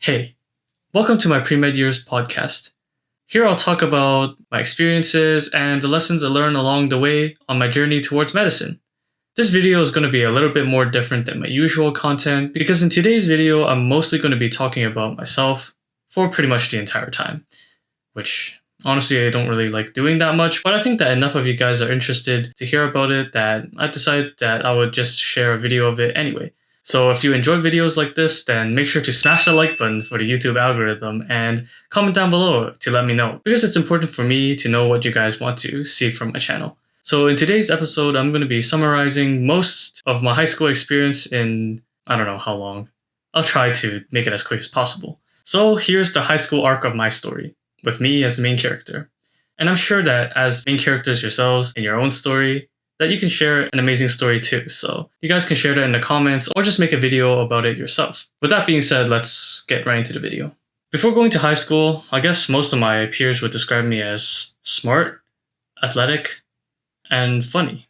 Hey, welcome to my PreMed Years podcast. Here I'll talk about my experiences and the lessons I learned along the way on my journey towards medicine. This video is going to be a little bit more different than my usual content because in today's video I'm mostly going to be talking about myself for pretty much the entire time, which honestly I don't really like doing that much, but I think that enough of you guys are interested to hear about it that I decided that I would just share a video of it anyway. So if you enjoy videos like this, then make sure to smash the like button for the YouTube algorithm and comment down below to let me know, because it's important for me to know what you guys want to see from my channel. So in today's episode, I'm going to be summarizing most of my high school experience in I don't know how long. I'll try to make it as quick as possible. So here's the high school arc of my story, with me as the main character. And I'm sure that as main characters yourselves in your own story, that you can share an amazing story too. So you guys can share that in the comments or just make a video about it yourself. With that being said, let's get right into the video. Before going to high school, I guess most of my peers would describe me as smart, athletic, and funny.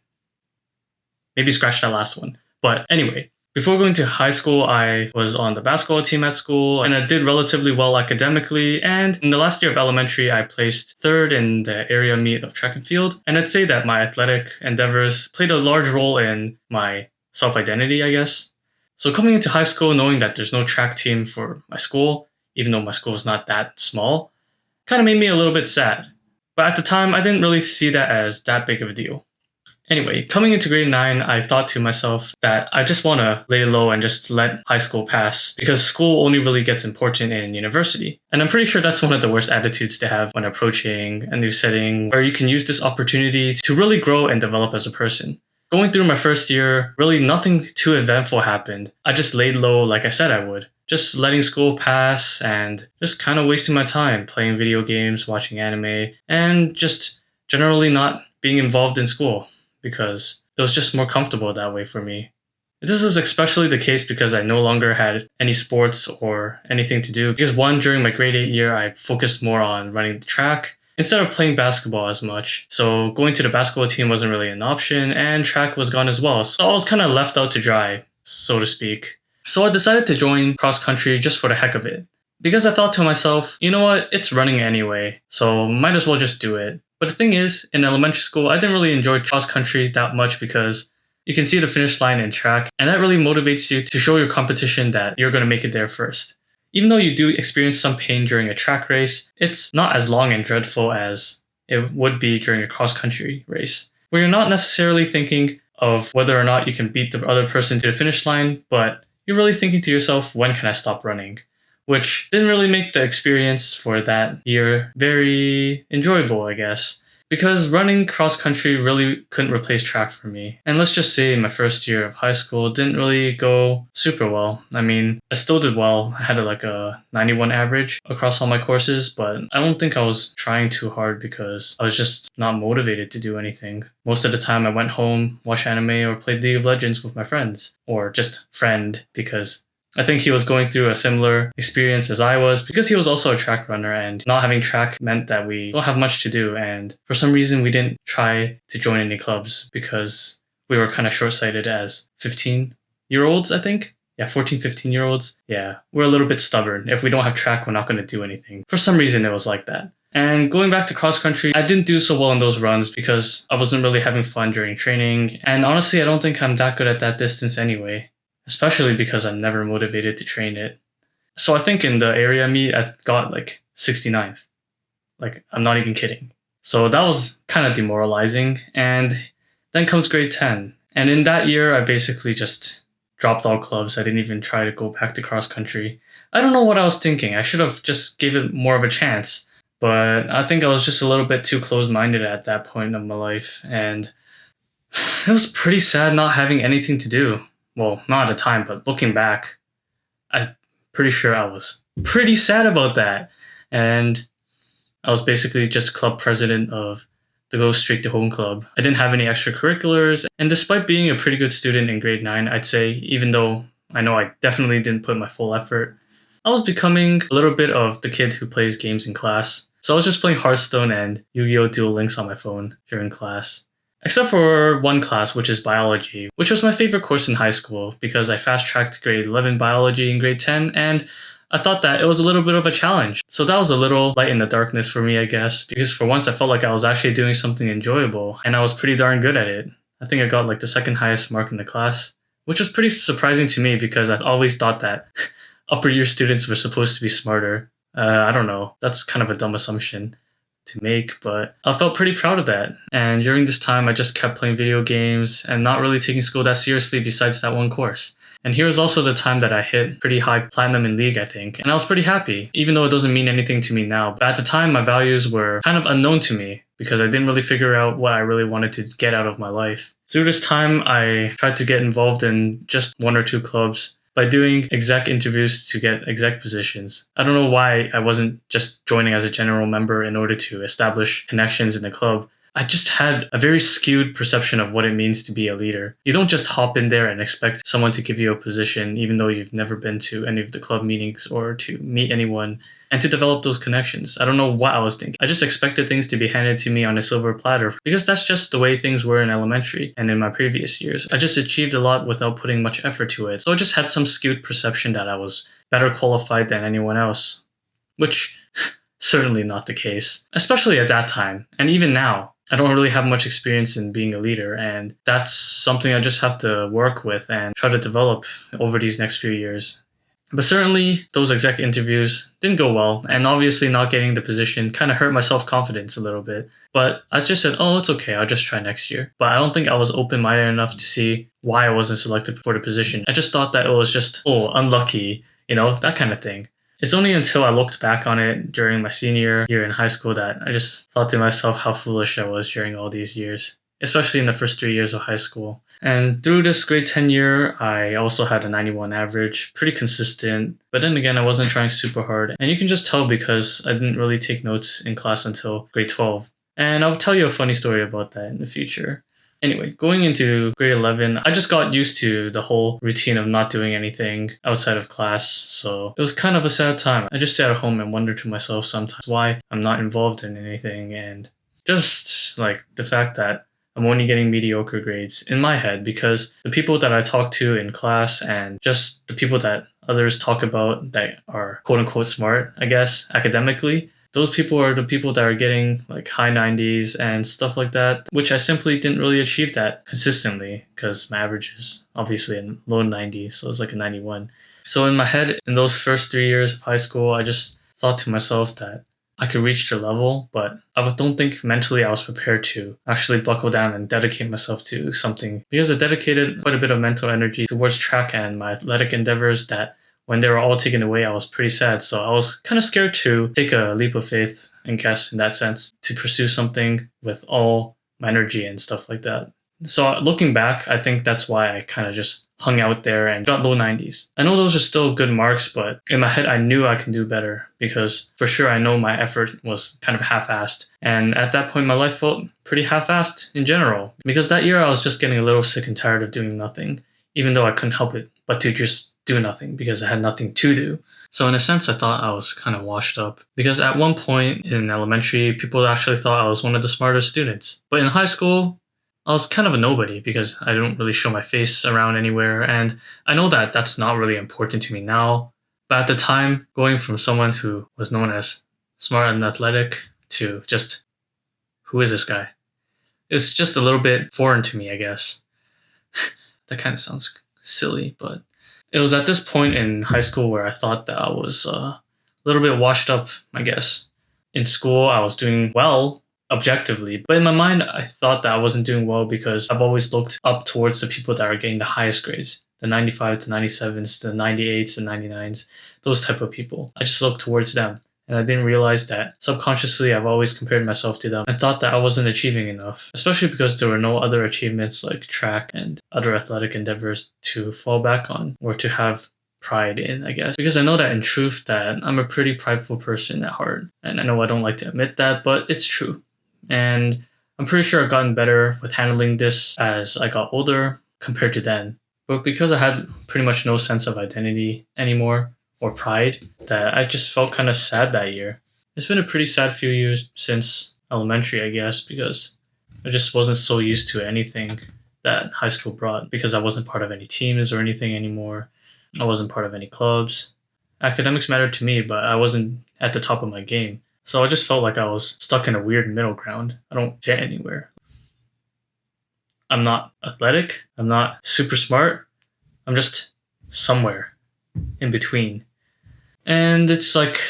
Maybe scratch that last one. But anyway, before going to high school, I was on the basketball team at school and I did relatively well academically. And in the last year of elementary, I placed third in the area meet of track and field. And I'd say that my athletic endeavors played a large role in my self-identity, I guess. So coming into high school, knowing that there's no track team for my school, even though my school is not that small, kind of made me a little bit sad. But at the time, I didn't really see that as that big of a deal. Anyway, coming into grade 9, I thought to myself that I just want to lay low and just let high school pass because school only really gets important in university. And I'm pretty sure that's one of the worst attitudes to have when approaching a new setting where you can use this opportunity to really grow and develop as a person. Going through my first year, really nothing too eventful happened. I just laid low like I said I would. Just letting school pass and just kind of wasting my time playing video games, watching anime, and just generally not being involved in school, because it was just more comfortable that way for me. This is especially the case because I no longer had any sports or anything to do, because one, during my grade 8 year, I focused more on running the track instead of playing basketball as much. So going to the basketball team wasn't really an option, and track was gone as well. So I was kind of left out to dry, so to speak. So I decided to join cross country just for the heck of it, because I thought to myself, you know what, it's running anyway, so might as well just do it. But the thing is, in elementary school, I didn't really enjoy cross country that much because you can see the finish line in track, and that really motivates you to show your competition that you're going to make it there first. Even though you do experience some pain during a track race, it's not as long and dreadful as it would be during a cross country race, where you're not necessarily thinking of whether or not you can beat the other person to the finish line, but you're really thinking to yourself, when can I stop running? Which didn't really make the experience for that year very enjoyable, I guess, because running cross country really couldn't replace track for me. And let's just say my first year of high school didn't really go super well. I mean, I still did well. I had like a 91 average across all my courses, but I don't think I was trying too hard because I was just not motivated to do anything. Most of the time I went home, watched anime, or played League of Legends with my friends, or just friend, because I think he was going through a similar experience as I was, because he was also a track runner, and not having track meant that we don't have much to do, and for some reason we didn't try to join any clubs because we were kind of short-sighted as 15-year-olds, I think. Yeah, 14, 15-year-olds. Yeah, we're a little bit stubborn. If we don't have track, we're not going to do anything. For some reason it was like that. And going back to cross country, I didn't do so well in those runs because I wasn't really having fun during training, and honestly I don't think I'm that good at that distance anyway, especially because I'm never motivated to train it. So I think in the area meet, I got like 69th. Like, I'm not even kidding. So that was kind of demoralizing. And then comes grade 10. And in that year, I basically just dropped all clubs. I didn't even try to go back to cross country. I don't know what I was thinking. I should have just gave it more of a chance. But I think I was just a little bit too close-minded at that point of my life. And it was pretty sad not having anything to do. Well, not at the time, but looking back, I'm pretty sure I was pretty sad about that. And I was basically just club president of the Go Straight to Home Club. I didn't have any extracurriculars, and despite being a pretty good student in grade 9, I'd say, even though I know I definitely didn't put my full effort, I was becoming a little bit of the kid who plays games in class. So I was just playing Hearthstone and Yu-Gi-Oh! Duel Links on my phone during class. Except for one class, which is biology, which was my favorite course in high school because I fast-tracked grade 11 biology in grade 10, and I thought that it was a little bit of a challenge. So that was a little light in the darkness for me, I guess, because for once I felt like I was actually doing something enjoyable and I was pretty darn good at it. I think I got like the second highest mark in the class, which was pretty surprising to me because I always thought that upper year students were supposed to be smarter. I don't know. That's kind of a dumb assumption to make, but I felt pretty proud of that. And during this time, I just kept playing video games and not really taking school that seriously besides that one course. And here was also the time that I hit pretty high platinum in League, I think. And I was pretty happy, even though it doesn't mean anything to me now. But at the time, my values were kind of unknown to me because I didn't really figure out what I really wanted to get out of my life. Through this time, I tried to get involved in just one or two clubs by doing exec interviews to get exec positions. I don't know why I wasn't just joining as a general member in order to establish connections in the club. I just had a very skewed perception of what it means to be a leader. You don't just hop in there and expect someone to give you a position even though you've never been to any of the club meetings or to meet anyone and to develop those connections. I don't know what I was thinking. I just expected things to be handed to me on a silver platter because that's just the way things were in elementary and in my previous years. I just achieved a lot without putting much effort to it. So I just had some skewed perception that I was better qualified than anyone else, which certainly not the case, especially at that time. And even now, I don't really have much experience in being a leader, and that's something I just have to work with and try to develop over these next few years. But certainly, those exec interviews didn't go well, and obviously not getting the position kind of hurt my self-confidence a little bit. But I just said, oh, it's okay, I'll just try next year. But I don't think I was open-minded enough to see why I wasn't selected for the position. I just thought that it was just, oh, unlucky, that kind of thing. It's only until I looked back on it during my senior year in high school that I just thought to myself how foolish I was during all these years, especially in the first 3 years of high school. And through this grade 10 year, I also had a 91 average, pretty consistent, but then again, I wasn't trying super hard. And you can just tell because I didn't really take notes in class until grade 12. And I'll tell you a funny story about that in the future. Anyway, going into grade 11, I just got used to the whole routine of not doing anything outside of class, so it was kind of a sad time. I just sat at home and wondered to myself sometimes why I'm not involved in anything, and just like the fact that I'm only getting mediocre grades in my head because the people that I talk to in class and just the people that others talk about that are quote unquote smart, I guess, academically, those people are the people that are getting like high 90s and stuff like that, which I simply didn't really achieve that consistently because my average is obviously in low 90s, so it's like a 91. So in my head, in those first 3 years of high school, I just thought to myself that I could reach the level, but I don't think mentally I was prepared to actually buckle down and dedicate myself to something because I dedicated quite a bit of mental energy towards track and my athletic endeavors that when they were all taken away, I was pretty sad. So I was kind of scared to take a leap of faith, I guess, in that sense, to pursue something with all my energy and stuff like that. So looking back, I think that's why I kind of just hung out there and got low 90s. I know those are still good marks, but in my head, I knew I can do better because for sure I know my effort was kind of half-assed. And at that point, my life felt pretty half-assed in general because that year I was just getting a little sick and tired of doing nothing, even though I couldn't help it but to just do nothing because I had nothing to do. So in a sense, I thought I was kind of washed up because at one point in elementary, people actually thought I was one of the smartest students. But in high school, I was kind of a nobody because I don't really show my face around anywhere. And I know that that's not really important to me now. But at the time, going from someone who was known as smart and athletic to just, who is this guy? It's just a little bit foreign to me, I guess. That kind of sounds silly, but it was at this point in high school where I thought that I was a little bit washed up, I guess. In school, I was doing well objectively, but in my mind, I thought that I wasn't doing well because I've always looked up towards the people that are getting the highest grades, the 95 to 97s, the 98s and 99s, those type of people. I just looked towards them. And I didn't realize that subconsciously I've always compared myself to them and thought that I wasn't achieving enough, especially because there were no other achievements like track and other athletic endeavors to fall back on or to have pride in, I guess. Because I know that in truth that I'm a pretty prideful person at heart. And I know I don't like to admit that, but it's true. And I'm pretty sure I've gotten better with handling this as I got older compared to then. But because I had pretty much no sense of identity anymore, or pride, that I just felt kind of sad that year. It's been a pretty sad few years since elementary, I guess, because I just wasn't so used to anything that high school brought because I wasn't part of any teams or anything anymore. I wasn't part of any clubs. Academics mattered to me, but I wasn't at the top of my game. So I just felt like I was stuck in a weird middle ground. I don't fit anywhere. I'm not athletic. I'm not super smart. I'm just somewhere in between. And it's like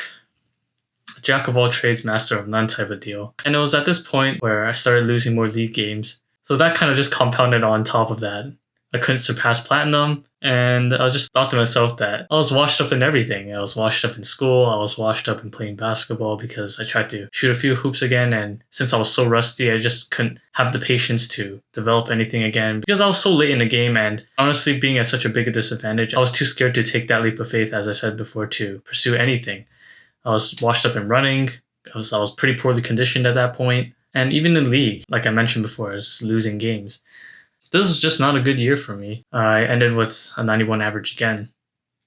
a jack of all trades, master of none type of deal. And it was at this point where I started losing more league games. So that kind of just compounded on top of that. I couldn't surpass platinum, and I just thought to myself that I was washed up in everything. I was washed up in school, I was washed up in playing basketball because I tried to shoot a few hoops again, and since I was so rusty, I just couldn't have the patience to develop anything again because I was so late in the game, and honestly, being at such a big a disadvantage, I was too scared to take that leap of faith, as I said before, to pursue anything. I was washed up in running, I was pretty poorly conditioned at that point, and even in league, like I mentioned before, I was losing games. This is just not a good year for me. I ended with a 91 average again.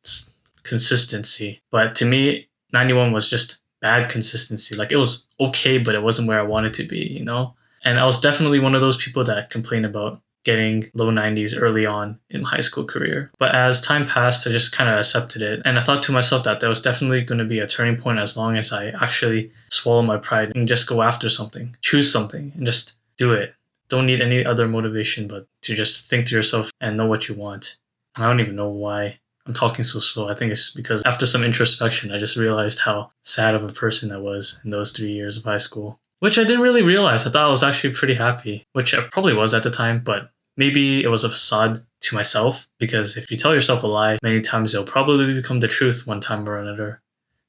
It's consistency. But to me, 91 was just bad consistency. Like, it was okay, but it wasn't where I wanted to be, you know? And I was definitely one of those people that complain about getting low 90s early on in my high school career. But as time passed, I just kind of accepted it. And I thought to myself that there was definitely going to be a turning point as long as I actually swallow my pride and just go after something, choose something, and just do it. Don't need any other motivation but to just think to yourself and know what you want. I don't even know why I'm talking so slow. I think it's because after some introspection, I just realized how sad of a person I was in those 3 years of high school, which I didn't really realize. I thought I was actually pretty happy, which I probably was at the time, but maybe it was a facade to myself, because if you tell yourself a lie many times, it'll probably become the truth one time or another,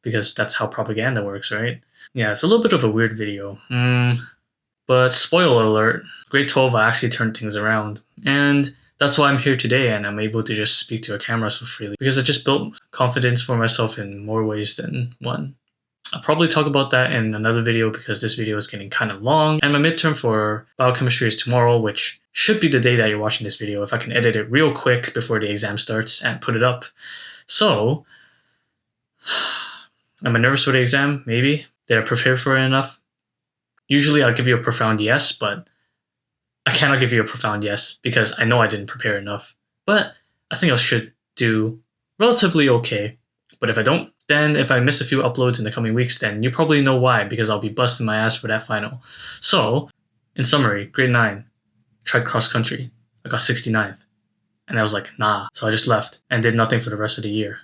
because that's how propaganda works, right? Yeah, it's a little bit of a weird video. But spoiler alert, grade 12 I actually turned things around. And that's why I'm here today and I'm able to just speak to a camera so freely, because I just built confidence for myself in more ways than one. I'll probably talk about that in another video because this video is getting kind of long. And my midterm for biochemistry is tomorrow, which should be the day that you're watching this video if I can edit it real quick before the exam starts and put it up. So, am I nervous for the exam? Maybe. Did I prepare for it enough? Usually I'll give you a profound yes, but I cannot give you a profound yes because I know I didn't prepare enough. But I think I should do relatively okay. But if I don't, then if I miss a few uploads in the coming weeks, then you probably know why, because I'll be busting my ass for that final. So, in summary, grade 9, tried cross country. I got 69th. And I was like, nah. So I just left and did nothing for the rest of the year,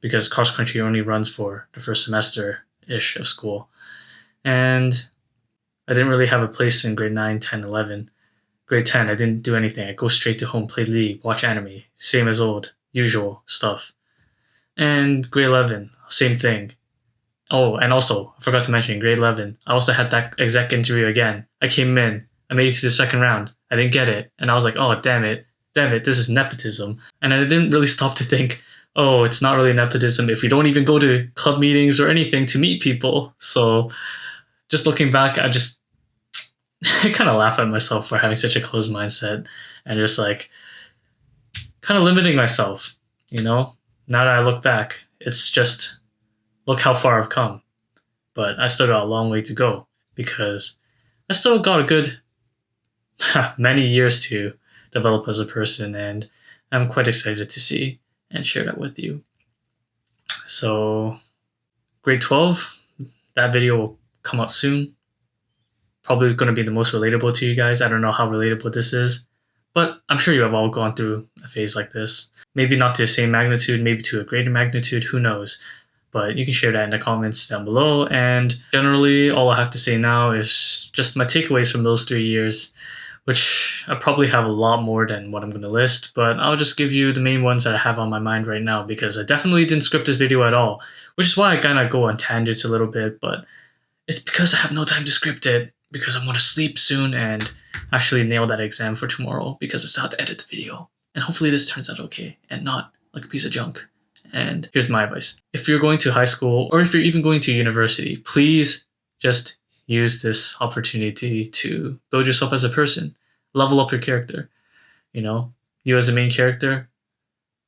because cross country only runs for the first semester-ish of school. And I didn't really have a place in grade 9, 10, 11. Grade 10, I didn't do anything. I go straight to home, play League, watch anime. Same as old, usual stuff. And grade 11, same thing. Oh, and also, I forgot to mention, grade 11, I also had that exec interview again. I came in, I made it to the second round. I didn't get it. And I was like, oh, damn it, this is nepotism. And I didn't really stop to think, oh, it's not really nepotism if you don't even go to club meetings or anything to meet people. So, just looking back, I kind of laugh at myself for having such a closed mindset and just like kind of limiting myself, you know? Now that I look back, it's just, look how far I've come. But I still got a long way to go because I still got a good many years to develop as a person, and I'm quite excited to see and share that with you. So, grade 12, that video will come out soon. Probably going to be the most relatable to you guys. I don't know how relatable this is, but I'm sure you have all gone through a phase like this. Maybe not to the same magnitude, maybe to a greater magnitude, who knows. But you can share that in the comments down below. And generally, all I have to say now is just my takeaways from those 3 years, which I probably have a lot more than what I'm going to list, but I'll just give you the main ones that I have on my mind right now, because I definitely didn't script this video at all, which is why I kind of go on tangents a little bit, but it's because I have no time to script it, because I'm going to sleep soon and actually nail that exam for tomorrow, because I still have to edit the video. And hopefully this turns out okay and not like a piece of junk. And here's my advice. If you're going to high school, or if you're even going to university, please just use this opportunity to build yourself as a person. Level up your character. You know, you as a main character,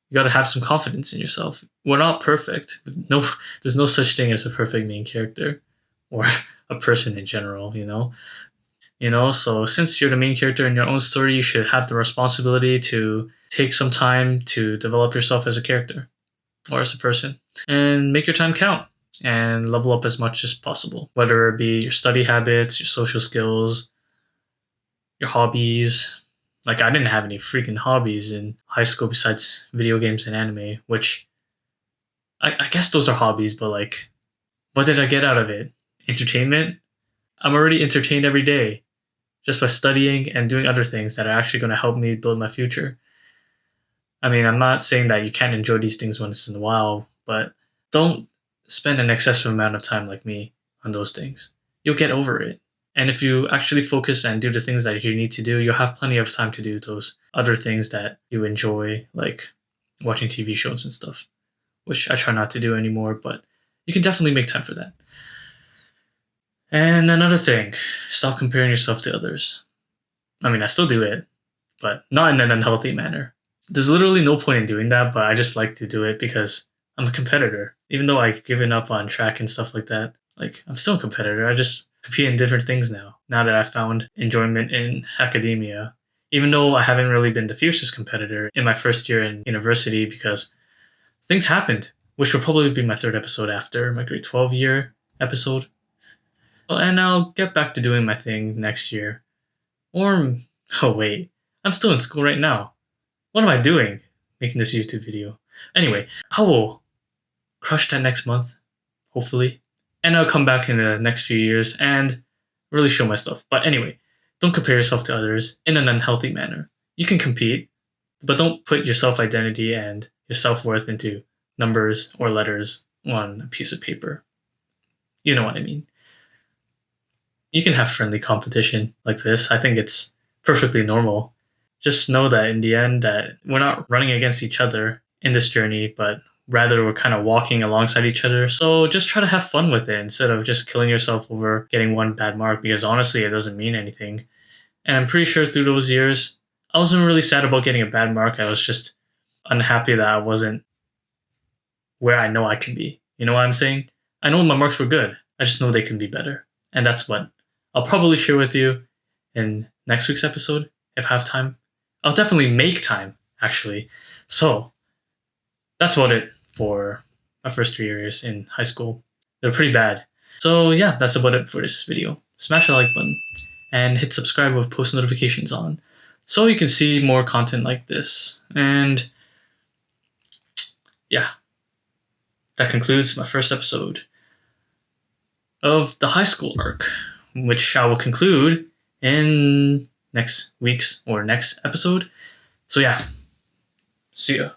you got to have some confidence in yourself. We're not perfect. No, there's no such thing as a perfect main character or a person in general, you know? So since you're the main character in your own story, you should have the responsibility to take some time to develop yourself as a character or as a person. and make your time count and level up as much as possible, whether it be your study habits, your social skills, your hobbies. Like, I didn't have any freaking hobbies in high school besides video games and anime, which I guess those are hobbies, but like, what did I get out of it? Entertainment? I'm already entertained every day just by studying and doing other things that are actually going to help me build my future. I mean, I'm not saying that you can't enjoy these things once in a while, but don't spend an excessive amount of time like me on those things. You'll get over it. And if you actually focus and do the things that you need to do, you'll have plenty of time to do those other things that you enjoy, like watching TV shows and stuff, which I try not to do anymore, but you can definitely make time for that. And another thing, stop comparing yourself to others. I mean, I still do it, but not in an unhealthy manner. There's literally no point in doing that, but I just like to do it because I'm a competitor. Even though I've given up on track and stuff like that, like, I'm still a competitor. I just compete in different things now that I've found enjoyment in academia. Even though I haven't really been the fiercest competitor in my first year in university because things happened, which will probably be my third episode after my grade 12 year episode. And I'll get back to doing my thing next year. Or, oh wait, I'm still in school right now. What am I doing making this YouTube video? Anyway, I will crush that next month, hopefully. And I'll come back in the next few years and really show my stuff. But anyway, don't compare yourself to others in an unhealthy manner. You can compete, but don't put your self-identity and your self-worth into numbers or letters on a piece of paper. You know what I mean. You can have friendly competition like this. I think it's perfectly normal. Just know that in the end that we're not running against each other in this journey, but rather we're kind of walking alongside each other. So just try to have fun with it instead of just killing yourself over getting one bad mark, because honestly, it doesn't mean anything. And I'm pretty sure through those years, I wasn't really sad about getting a bad mark. I was just unhappy that I wasn't where I know I can be. You know what I'm saying? I know my marks were good. I just know they can be better. And that's what I'll probably share with you in next week's episode if I have time. I'll definitely make time, actually. So that's about it for my first 3 years in high school. They're pretty bad. So yeah, that's about it for this video. Smash the like button and hit subscribe with post notifications on so you can see more content like this. And yeah, that concludes my first episode of the high school arc, which I will conclude in next week's or next episode. So yeah, see ya.